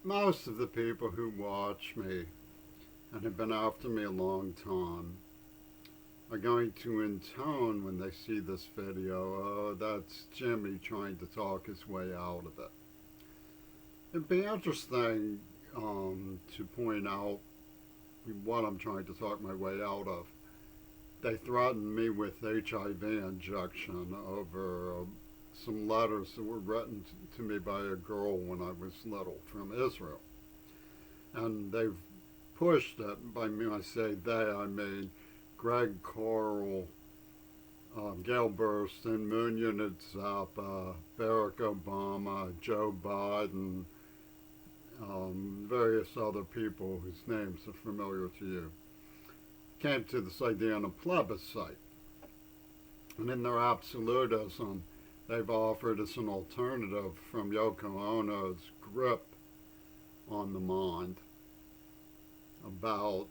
Most of the people who watch me and have been after me a long time are going to intone when they see this video, oh, that's Jimmy trying to talk his way out of it. It'd be interesting to point out what I'm trying to talk my way out of. They threatened me with HIV injection over some letters that were written to me by a girl when I was little from Israel. And they've pushed it. By me, I say they, I mean Greg Carl, Gail Burstyn, Munyan Zappa, Barack Obama, Joe Biden, various other people whose names are familiar to you, came to this idea in a plebiscite. And in their absolutism, they've offered as an alternative from Yoko Ono's grip on the mind about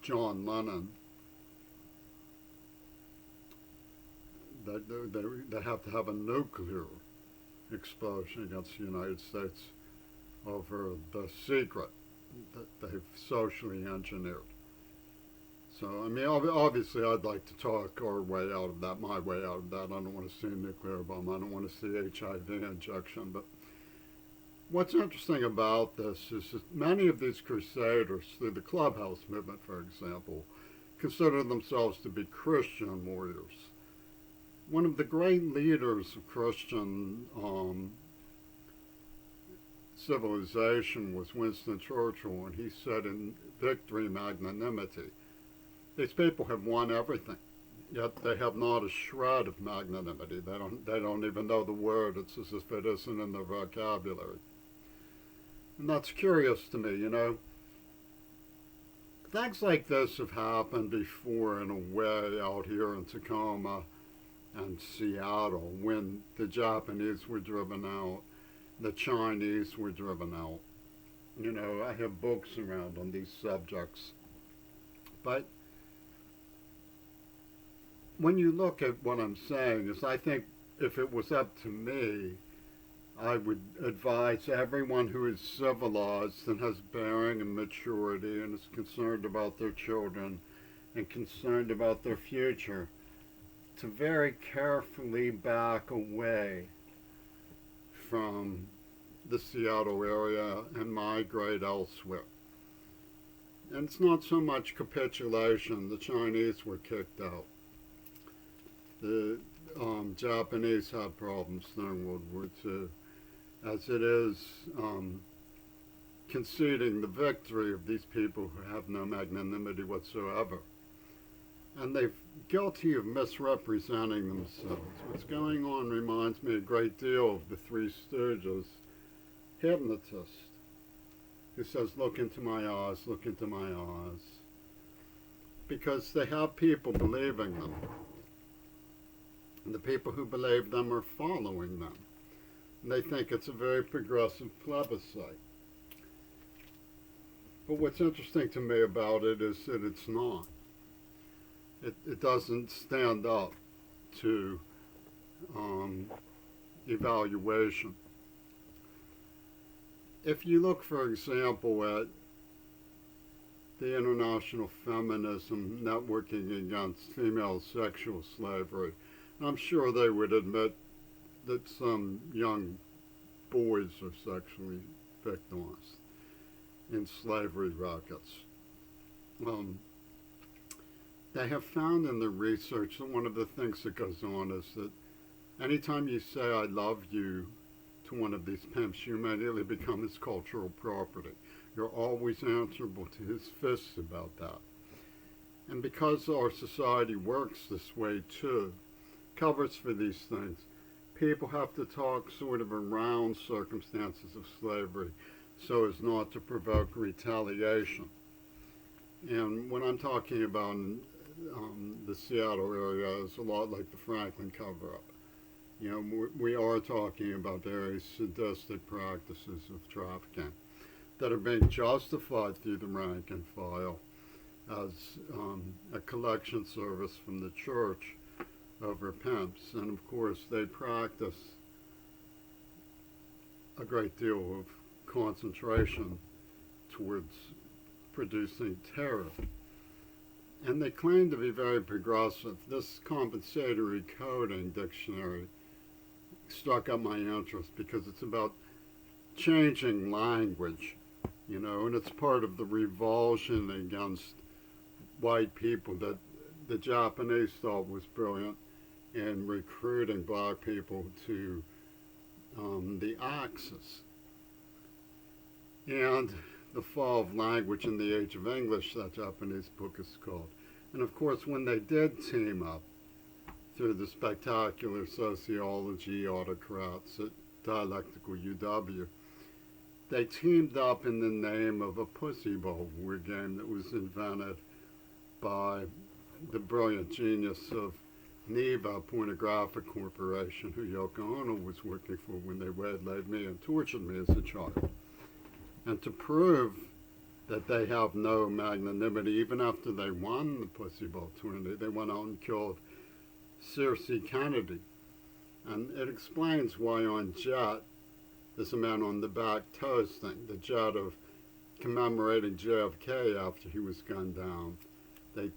John Lennon that they have to have a nuclear explosion against the United States over the secret that they've socially engineered. So, I mean, obviously, I'd like to talk our way out of that, my way out of that. I don't want to see a nuclear bomb. I don't want to see HIV injection. But what's interesting about this is that many of these crusaders, through the Clubhouse movement, for example, consider themselves to be Christian warriors. One of the great leaders of Christian civilization was Winston Churchill, and he said in Victory, Magnanimity, these people have won everything, yet they have not a shred of magnanimity. They don't even know the word. It's as if it isn't in their vocabulary. And that's curious to me, you know. Things like this have happened before in a way out here in Tacoma and Seattle when the Japanese were driven out, the Chinese were driven out. You know, I have books around on these subjects. But when you look at what I'm saying, is I think if it was up to me, I would advise everyone who is civilized and has bearing and maturity and is concerned about their children and concerned about their future to very carefully back away from the Seattle area and migrate elsewhere. And it's not so much capitulation. The Chinese were kicked out. The Japanese had problems during World War II, as it is conceding the victory of these people who have no magnanimity whatsoever. And they're guilty of misrepresenting themselves. What's going on reminds me a great deal of the Three Stooges hypnotist who says, look into my eyes, look into my eyes. Because they have people believing them. And the people who believe them are following them. And they think it's a very progressive plebiscite. But what's interesting to me about it is that it's not. It doesn't stand up to evaluation. If you look, for example, at the International Feminism Networking Against Female Sexual Slavery, I'm sure they would admit that some young boys are sexually victimized in slavery rackets. They have found in the research that one of the things that goes on is that anytime you say I love you to one of these pimps, you immediately become his cultural property. You're always answerable to his fists about that. And because our society works this way too, covers for these things, people have to talk sort of around circumstances of slavery so as not to provoke retaliation. And when I'm talking about the Seattle area, it's a lot like the Franklin cover-up. You know, we are talking about very sadistic practices of trafficking that are being justified through the rank and file as a collection service from the church over pimps. And of course, they practice a great deal of concentration towards producing terror. And they claim to be very progressive. This compensatory coding dictionary struck up my interest because it's about changing language, and it's part of the revulsion against white people that the Japanese thought was brilliant in recruiting black people to the Axis. And The Fall of Language in the Age of English, that Japanese book is called. And of course, when they did team up through the spectacular sociology autocrats at Dialectical UW, they teamed up in the name of a Pussy Bowl word game that was invented by the brilliant genius of NEVA Pornographic Corporation, who Yoko Ono was working for when they waylaid me and tortured me as a child. And to prove that they have no magnanimity, even after they won the Pussy Bowl tournament, they went out and killed Searcy Kennedy. And it explains why on Jet, there's a man on the back toasting, the Jet of commemorating JFK after he was gunned down. They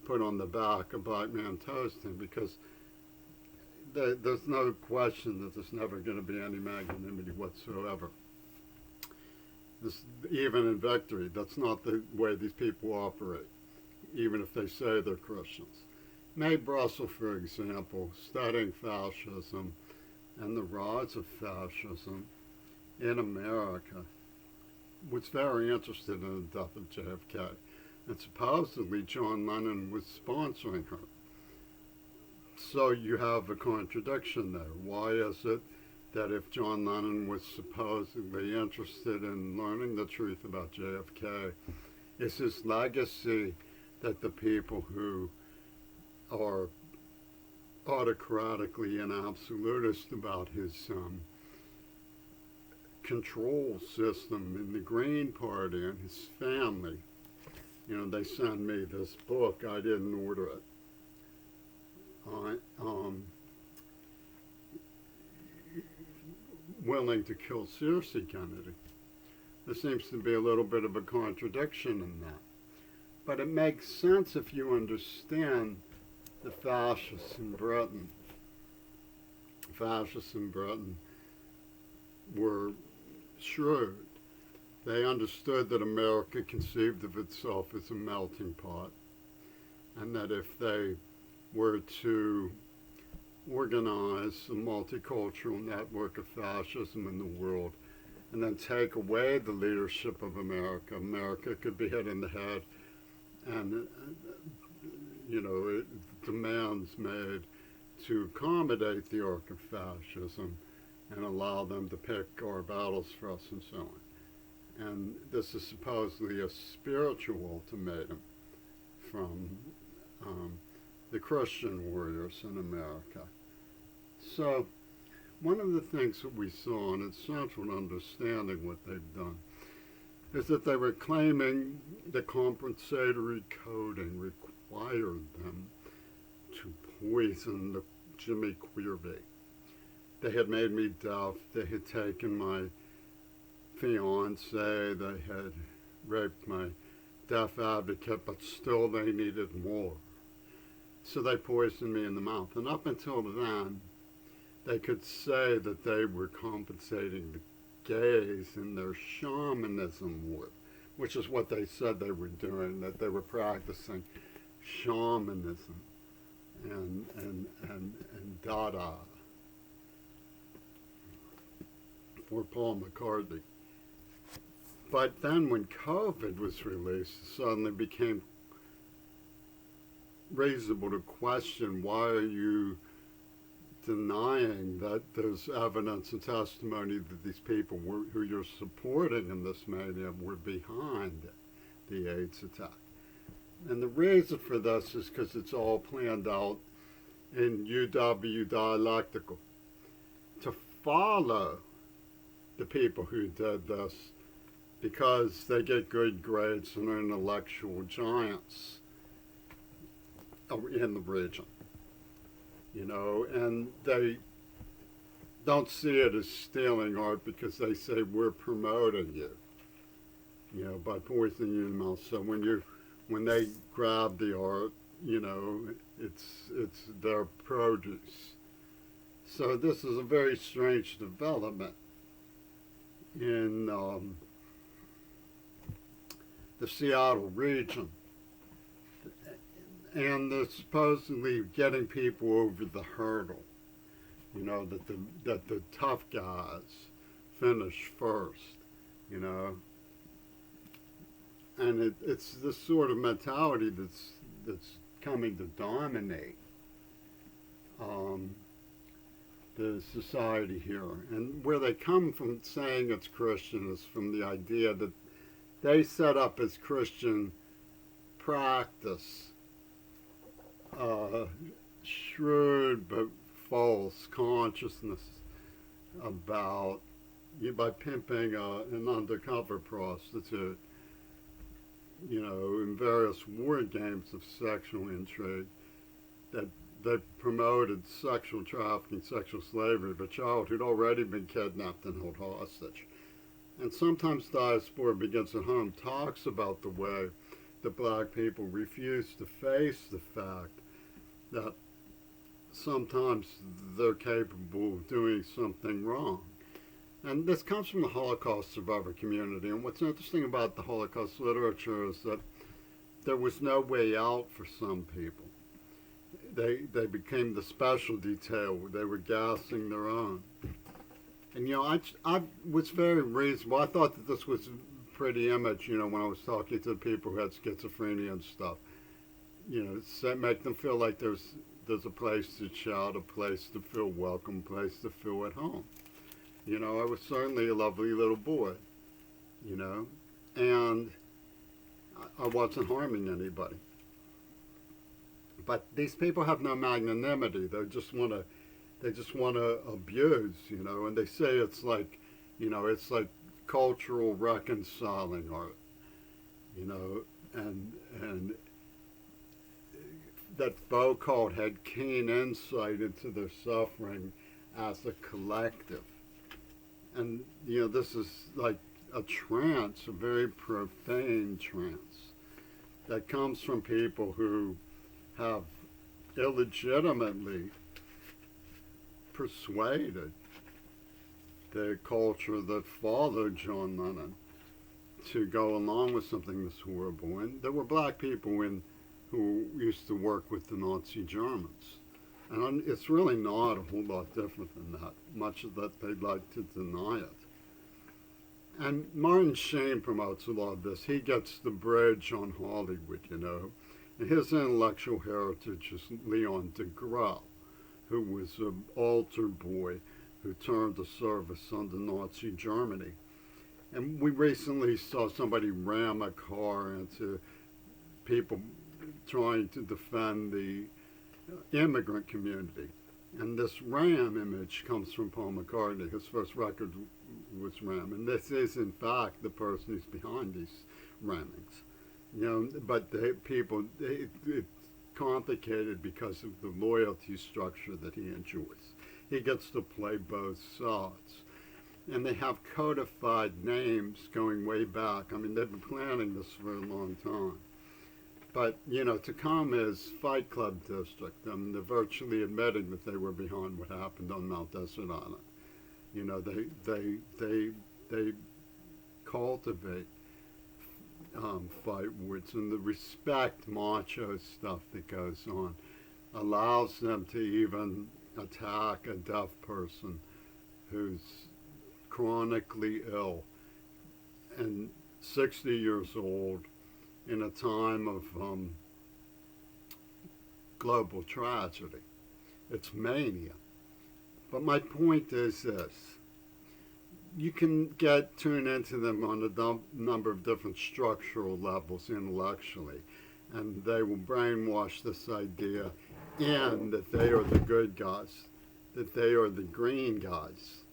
put on the back a black man toasting because there's no question that there's never going to be any magnanimity whatsoever. Even in victory, that's not the way these people operate, even if they say they're Christians. Mae Brussell, for example, studying fascism and the rise of fascism in America, was very interested in the death of JFK. And supposedly John Lennon was sponsoring her. So you have a contradiction there. Why is it that if John Lennon was supposedly interested in learning the truth about JFK, is his legacy that the people who are autocratically and absolutist about his control system in the Green Party and his family, they send me this book, I didn't order it, willing to kill Searcy Kennedy. There seems to be a little bit of a contradiction in that. But it makes sense if you understand the fascists in Britain. Fascists in Britain were shrewd. They understood that America conceived of itself as a melting pot, and that if they were to organize a multicultural network of fascism in the world and then take away the leadership of America, America could be hit in the head and, demands made to accommodate the arc of fascism and allow them to pick our battles for us and so on. And this is supposedly a spiritual ultimatum from the Christian warriors in America. So one of the things that we saw, and it's central to understanding what they've done, is that they were claiming the compensatory coding required them to poison the Jimmy Queerby. They had made me deaf. They had taken my fiance. They had raped my deaf advocate, but still they needed more. So they poisoned me in the mouth. And up until then, they could say that they were compensating the gays in their shamanism work, which is what they said they were doing, that they were practicing shamanism and Dada for Paul McCartney. But then when COVID was released, it suddenly became reasonable to question, why are you denying that there's evidence and testimony that these people who you're supporting in this mania were behind the AIDS attack? And the reason for this is because it's all planned out in UW Dialectical to follow the people who did this, because they get good grades and are intellectual giants in the region, and they don't see it as stealing art because they say we're promoting you, by poisoning your mouth. So when they grab the art, it's their produce. So this is a very strange development in the Seattle region, and they're supposedly getting people over the hurdle. That the tough guys finish first. You know, and it's this sort of mentality that's coming to dominate um, the society here. And where they come from saying it's Christian is from the idea that they set up as Christian practice shrewd but false consciousness about by pimping an undercover prostitute, in various word games of sexual intrigue, that they promoted sexual trafficking, sexual slavery of a child who'd already been kidnapped and held hostage. And sometimes diaspora begins at home talks about the way that black people refuse to face the fact that sometimes they're capable of doing something wrong. And this comes from the Holocaust survivor community. And what's interesting about the Holocaust literature is that there was no way out for some people. They became the special detail. They were gassing their own. And, I was very reasonable. I thought that this was a pretty image, when I was talking to people who had schizophrenia and stuff. Make them feel like there's a place to shout, a place to feel welcome, a place to feel at home. I was certainly a lovely little boy, and I wasn't harming anybody. But these people have no magnanimity. They just want to abuse, and they say it's like, it's like cultural reconciling art, and that Foucault had keen insight into their suffering as a collective. And, this is like a trance, a very profane trance that comes from people who have illegitimately persuaded the culture that followed John Lennon to go along with something this horrible. And there were black people who used to work with the Nazi Germans. And it's really not a whole lot different than that, much of that they'd like to deny it. And Martin Sheen promotes a lot of this. He gets the bridge on Hollywood, And his intellectual heritage is Leon deGrasse, who was an altar boy who turned to service under Nazi Germany. And we recently saw somebody ram a car into people trying to defend the immigrant community. And this Ram image comes from Paul McCartney. His first record was Ram. And this is, in fact, the person who's behind these rammings. But it's complicated because of the loyalty structure that he enjoys. He gets to play both sides. And they have codified names going way back. I mean, they've been planning this for a long time. But, Tacoma's Fight Club district, they're virtually admitting that they were behind what happened on Mount Desert Island. They cultivate fight words, and the respect macho stuff that goes on allows them to even attack a deaf person who's chronically ill and 60 years old in a time of global tragedy. It's mania. But my point is this. You can tune into them on a number of different structural levels intellectually, and they will brainwash this idea in that they are the good guys, that they are the green guys,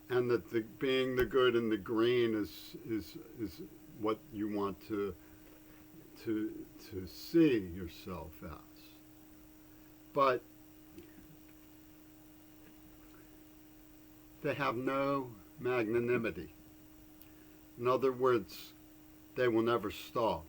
and that being the good and the green is what you want to see yourself as. But they have no magnanimity. In other words, they will never stop.